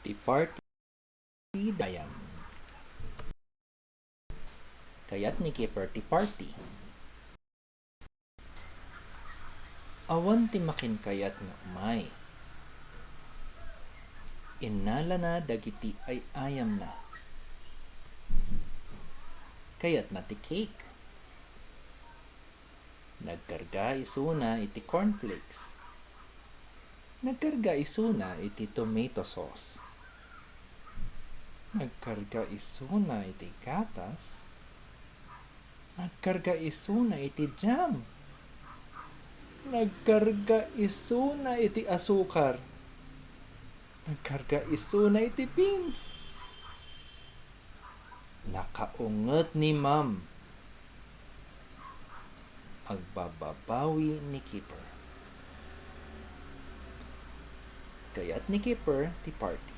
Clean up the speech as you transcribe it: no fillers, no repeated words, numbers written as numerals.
Ti party dayam. Kayat ni Kipper ti party. Awan ti makin kayat nga umay. Innala na dagiti ay ayam na. Kayat na ti cake. Nagkarga isuna iti cornflakes. Nagkarga isuna iti tomato sauce. Nagkarga isuna iti gatas. Nagkarga isuna iti jam. Nagkarga isuna iti asukar. Nagkarga isuna iti beans. Nakaunget ni Ma'am. Agbababawi ni Kipper. Kayat ni Kipper ti party.